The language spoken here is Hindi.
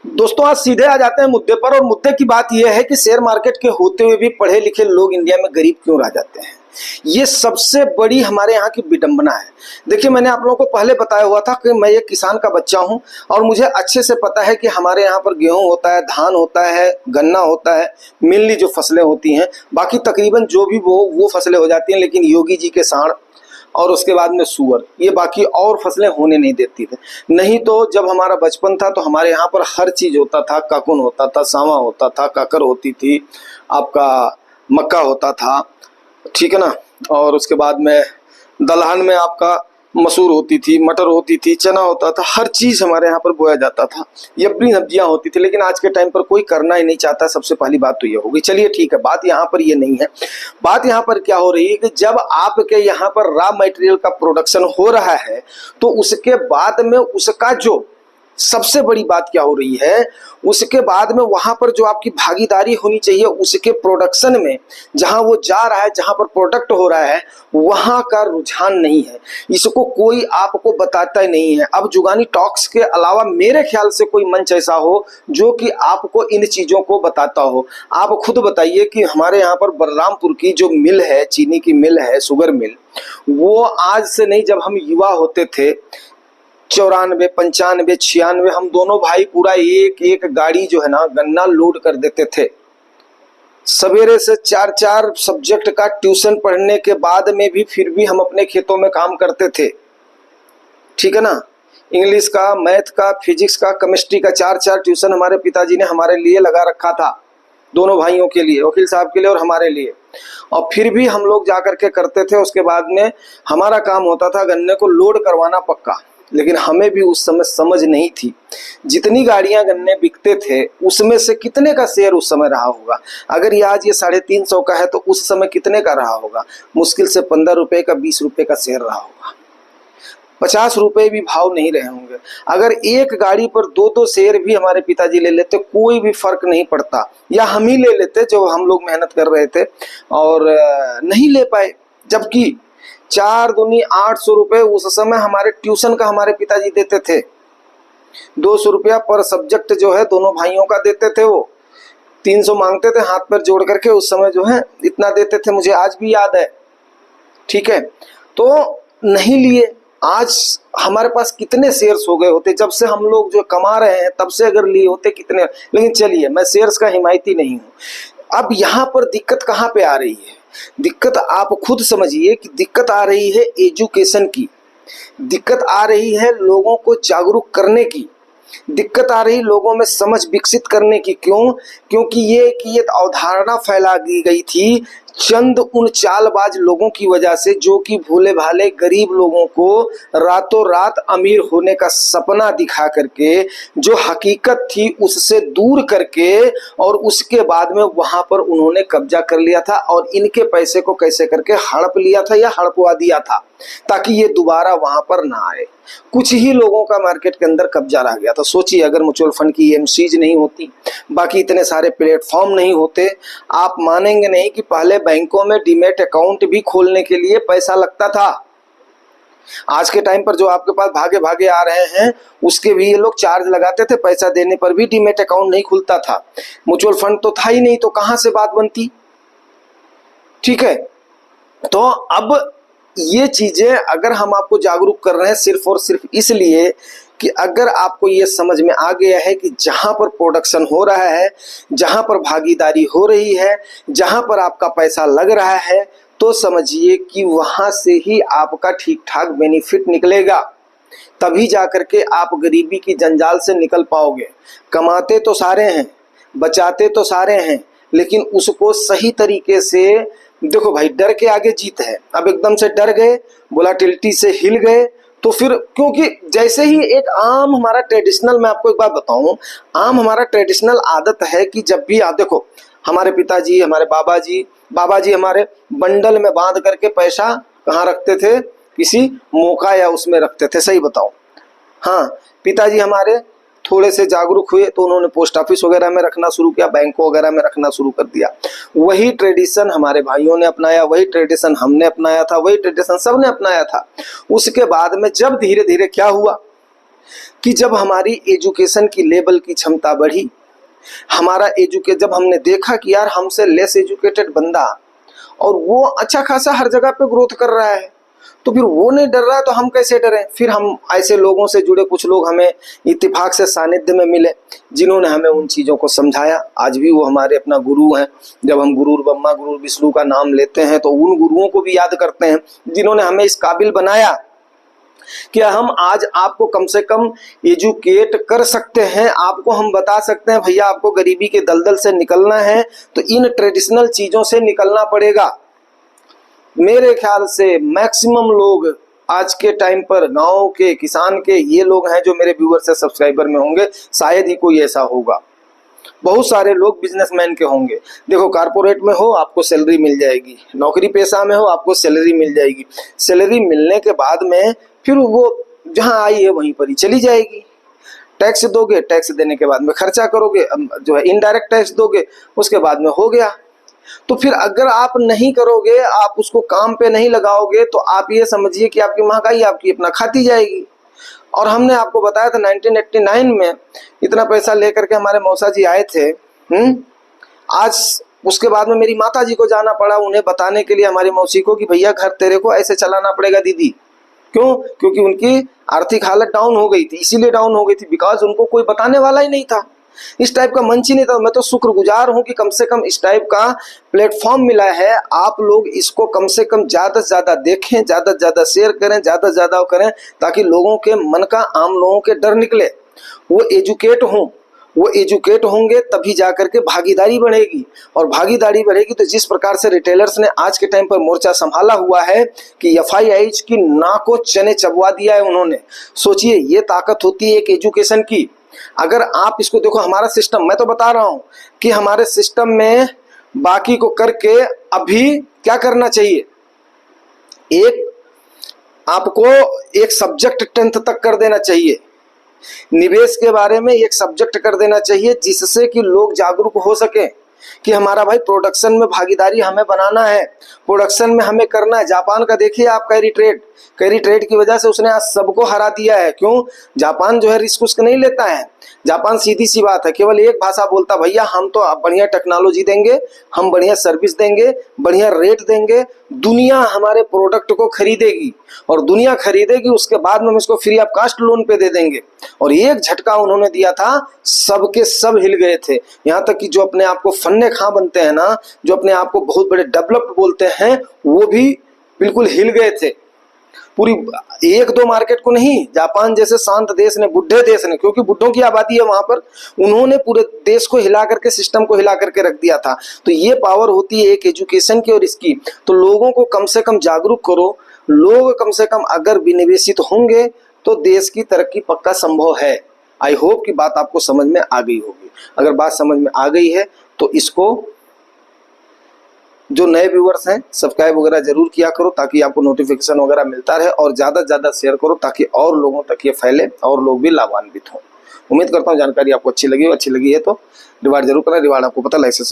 दोस्तों आज सीधे आ जाते हैं मुद्दे पर। और मुद्दे की बात यह है कि शेयर मार्केट के होते हुए भी पढ़े लिखे लोग इंडिया में गरीब क्यों रह जाते हैं। ये सबसे बड़ी हमारे यहाँ की विडंबना है। देखिए, मैंने आप लोगों को पहले बताया हुआ था कि मैं एक किसान का बच्चा हूँ और मुझे अच्छे से पता है कि हमारे यहाँ पर गेहूं होता है, धान होता है, गन्ना होता है, मेनली जो फसलें होती हैं। बाकी तकरीबन जो भी वो फसलें हो जाती हैं, लेकिन योगी जी के साढ़ और उसके बाद में सुअर, ये बाकी और फसलें होने नहीं देती थे। नहीं तो जब हमारा बचपन था तो हमारे यहाँ पर हर चीज होता था। काकुन होता था, सावा होता था, काकर होती थी, आपका मक्का होता था, ठीक है ना। और उसके बाद में दलहन में आपका मसूर होती थी, मटर होती थी, चना होता था, हर चीज हमारे यहाँ पर बोया जाता था। ये अपनी सब्जियां होती थी। लेकिन आज के टाइम पर कोई करना ही नहीं चाहता। सबसे पहली बात तो ये होगी। चलिए ठीक है, बात यहाँ पर ये नहीं है। बात यहाँ पर क्या हो रही है कि जब आपके यहाँ पर रॉ मटेरियल का प्रोडक्शन हो रहा है तो उसके बाद में उसका जो सबसे बड़ी बात क्या हो रही है, उसके बाद में वहां पर जो आपकी भागीदारी होनी चाहिए उसके प्रोडक्शन में, जहां वो जा रहा है, जहां पर प्रोडक्ट हो रहा है, वहां का रुझान नहीं है। इसको कोई आपको बताता ही नहीं है। अब जुगानी टॉक्स के अलावा मेरे ख्याल से कोई मंच ऐसा हो जो कि आपको इन चीजों को बताता हो। आप खुद बताइए कि हमारे यहाँ पर बलरामपुर की जो मिल है, चीनी की मिल है, शुगर मिल, वो आज से नहीं, जब हम युवा होते थे 94, 95, 96, हम दोनों भाई पूरा एक एक गाड़ी जो है ना गन्ना लोड कर देते थे। सवेरे से 4 सब्जेक्ट का ट्यूशन पढ़ने के बाद में भी फिर भी हम अपने खेतों में काम करते थे, ठीक है ना। इंग्लिश का, मैथ का, फिजिक्स का, केमिस्ट्री का 4 ट्यूशन हमारे पिताजी ने हमारे लिए लगा रखा था, दोनों भाइयों के लिए, वकील साहब के लिए और हमारे लिए। और फिर भी हम लोग जा करके करते थे। उसके बाद में हमारा काम होता था गन्ने को लोड करवाना पक्का। लेकिन हमें भी उस समय समझ नहीं थी। जितनी गाड़ियां गन्ने बिकते थे उसमें से कितने का शेयर उस समय रहा होगा। अगर ये आज ये 350 का है तो उस समय कितने का रहा होगा। मुश्किल से 15 रुपए का, 20 रुपए का शेयर रहा होगा। 50 रुपए भी भाव नहीं रहे होंगे। अगर एक गाड़ी पर 2 शेयर भी हमारे पिताजी ले लेते कोई भी फर्क नहीं पड़ता, या हम ही ले लेते जो हम लोग मेहनत कर रहे थे और नहीं ले पाए। जबकि 4 दूनी 800 रुपए उस समय हमारे ट्यूशन का हमारे पिताजी देते थे। 200 रुपया पर सब्जेक्ट जो है दोनों भाइयों का देते थे। वो 300 मांगते थे हाथ पर जोड़ करके, उस समय जो है इतना देते थे, मुझे आज भी याद है, ठीक है। तो नहीं लिए। आज हमारे पास कितने शेयर्स हो गए होते जब से हम लोग जो कमा रहे हैं, तब से अगर लिए होते कितने। लेकिन चलिए, मैं शेयर्स का हिमायती नहीं हूं। अब यहाँ पर दिक्कत कहाँ पे आ रही है? दिक्कत आप खुद समझिए कि दिक्कत आ रही है एजुकेशन की, दिक्कत आ रही है लोगों को जागरूक करने की, दिक्कत आ रही लोगों में समझ विकसित करने की। क्यों? क्योंकि ये अवधारणा फैला दी गई थी चंद उन चालबाज लोगों की वजह से, जो कि भोले भाले गरीब लोगों को रातों रात अमीर होने का सपना दिखा करके, जो हकीकत थी उससे दूर करके, और उसके बाद में वहां पर उन्होंने कब्जा कर लिया था और इनके पैसे को कैसे करके हड़प लिया था या हड़पवा दिया था, ताकि ये दोबारा वहां पर ना आए। कुछ ही लोगों का मार्केट के अंदर कब्जा रह गया था। सोचिए, अगर म्यूचुअल फंड की एमसीज नहीं होती, बाकी इतने सारे प्लेटफॉर्म नहीं होते, आप मानेंगे नहीं कि पहले बैंकों में डीमैट अकाउंट भी खोलने के लिए पैसा लगता था। आज के टाइम पर जो आपके पास भागे भागे आ रहे हैं उसके भी ये लोग चार्ज लगाते थे। पैसा देने पर भी डीमैट अकाउंट नहीं खुलता था। म्यूचुअल फंड तो था ही नहीं, तो कहां से बात बनती, ठीक है। तो अब ये चीजें अगर हम आपको जागरूक कर रहे हैं सिर्फ और सिर्फ इसलिए कि अगर आपको ये समझ में आ गया है कि जहां पर प्रोडक्शन हो रहा है, जहां पर भागीदारी हो रही है, जहां पर आपका पैसा लग रहा है, तो समझिए कि वहां से ही आपका ठीक ठाक बेनिफिट निकलेगा। तभी जाकर के आप गरीबी की जंजाल से निकल पाओगे। कमाते तो सारे हैं, बचाते तो सारे हैं, लेकिन उसको सही तरीके से देखो भाई। डर के आगे जीत है। अब एकदम से डर गए, वोलेटिलिटी से हिल गए, तो फिर क्योंकि जैसे ही एक आम हमारा ट्रेडिशनल, मैं आपको एक बात बताऊं, आम हमारा ट्रेडिशनल आदत है कि जब भी आप देखो, हमारे पिताजी, हमारे बाबा जी हमारे बंडल में बांध करके पैसा कहाँ रखते थे? किसी मौका या उसमें रखते थे, सही बताओ। हाँ, पिताजी हमारे थोड़े से जागरूक हुए तो उन्होंने पोस्ट ऑफिस वगैरह में रखना शुरू किया, बैंकों वगैरह में रखना शुरू कर दिया। वही ट्रेडिशन हमारे भाइयों ने अपनाया, वही ट्रेडिशन हमने अपनाया था, वही ट्रेडिशन सबने अपनाया था। उसके बाद में जब धीरे धीरे क्या हुआ, कि जब हमारी एजुकेशन की लेवल की क्षमता बढ़ी, हमारा जब हमने देखा कि यार हमसे लेस एजुकेटेड बंदा और वो अच्छा खासा हर जगह पे ग्रोथ कर रहा है, तो फिर वो नहीं डर रहा है तो हम कैसे डरें। फिर हम ऐसे लोगों से जुड़े, कुछ लोग हमें इत्तेफाक से सानिध्य में मिले जिन्होंने हमें उन चीज़ों को समझाया। आज भी वो हमारे अपना गुरु हैं। जब हम गुरु ब्रह्मा गुरु विष्णु का नाम लेते हैं तो उन गुरुओं को भी याद करते हैं जिन्होंने हमें इस काबिल बनाया कि हम आज आपको कम से कम एजुकेट कर सकते हैं। आपको हम बता सकते हैं भैया आपको गरीबी के दलदल से निकलना है तो इन ट्रेडिशनल चीज़ों से निकलना पड़ेगा। मेरे ख्याल से मैक्सिमम लोग आज के टाइम पर गांव के किसान के ये लोग हैं जो मेरे व्यूअर से सब्सक्राइबर में होंगे, शायद ही कोई ऐसा होगा। बहुत सारे लोग बिजनेसमैन के होंगे। देखो, कारपोरेट में हो आपको सैलरी मिल जाएगी, नौकरी पेशा में हो आपको सैलरी मिल जाएगी। सैलरी मिलने के बाद में फिर वो जहाँ आई है वहीं पर ही चली जाएगी। टैक्स दोगे, टैक्स देने के बाद में खर्चा करोगे, जो है इनडायरेक्ट टैक्स दोगे, उसके बाद में हो गया। तो फिर अगर आप नहीं करोगे, आप उसको काम पे नहीं लगाओगे, तो आप ये समझिए कि आपकी महंगाई आपकी अपना खाती जाएगी। और हमने आपको बताया था 1989 में इतना पैसा लेकर के हमारे मौसा जी आए थे। आज उसके बाद में मेरी माता जी को जाना पड़ा उन्हें बताने के लिए, हमारी मौसी को, कि भैया घर तेरे को ऐसे चलाना पड़ेगा दीदी। क्यों? क्योंकि उनकी आर्थिक हालत डाउन हो गई थी। इसीलिए डाउन हो गई थी बिकॉज उनको कोई बताने वाला ही नहीं था, इस टाइप का मंच ही नहीं था। मैं तो शुक्रगुजार हूं कि कम से कम इस टाइप का प्लेटफॉर्म मिला है। आप लोग इसको कम से कम ज्यादा से ज्यादा देखें, ज्यादा से ज्यादा शेयर करें, ज्यादा से ज्यादा करें, ताकि लोगों के मन का, आम लोगों के डर निकले, वो एजुकेट हों। वो एजुकेट होंगे तभी जाकर के भागीदारी बढ़ेगी, और भागीदारी बढ़ेगी तो जिस प्रकार से रिटेलर्स ने आज के टाइम पर मोर्चा संभाला हुआ है कि FIH की नाको चने चबवा दिया है उन्होंने। सोचिए, ये ताकत होती है एक एजुकेशन की। अगर आप इसको देखो, हमारा सिस्टम, मैं तो बता रहा हूं कि हमारे सिस्टम में बाकी को करके अभी क्या करना चाहिए, आपको एक सब्जेक्ट 10th तक कर देना चाहिए। निवेश के बारे में एक सब्जेक्ट कर देना चाहिए जिससे कि लोग जागरूक हो सके कि हमारा भाई प्रोडक्शन में भागीदारी हमें बनाना है, प्रोडक्शन में हमें करना है। जापान का देखिए आप, कैरी ट्रेड की वजह से उसने आज सबको हरा दिया है। क्यों? जापान जो है रिस्क उसको नहीं लेता है। जापान सीधी सी बात है, केवल एक भाषा बोलता, भैया हम तो बढ़िया टेक्नोलॉजी देंगे, हम बढ़िया सर्विस देंगे, बढ़िया रेट देंगे, दुनिया हमारे प्रोडक्ट को खरीदेगी, और दुनिया खरीदेगी उसके बाद में हम इसको फ्री ऑफ कास्ट लोन पे दे देंगे। और एक झटका उन्होंने दिया था, सबके सब हिल गए थे। यहाँ तक कि जो अपने आप को फन्ने खां बनते हैं ना, जो अपने आप को बहुत बड़े डेवलप्ड बोलते हैं, वो भी बिल्कुल हिल गए थे। पूरी 1-2 मार्केट को नहीं, जापान जैसे शांत देश ने, बुढ़े देश ने, क्योंकि बुढ़ों की आबादी है वहां पर, उन्होंने पूरे देश को हिला करके, सिस्टम को हिला करके रख दिया था। तो ये पावर होती है एक एजुकेशन की और इसकी। तो लोगों को कम से कम जागरूक करो। लोग कम से कम अगर विनिवेशित होंगे तो देश की तरक्की पक्का संभव है। आई होप कि बात आपको समझ में आ गई होगी। अगर बात समझ में आ गई है तो इसको, जो नए व्यूअर्स हैं, सब्सक्राइब वगैरह जरूर किया करो ताकि आपको नोटिफिकेशन वगैरह मिलता रहे, और ज़्यादा से ज़्यादा शेयर करो ताकि और लोगों तक ये फैले और लोग भी लाभान्वित हों। उम्मीद करता हूँ जानकारी आपको अच्छी लगी है तो रिवार्ड जरूर करें। रिवार्ड आपको पता लाइक से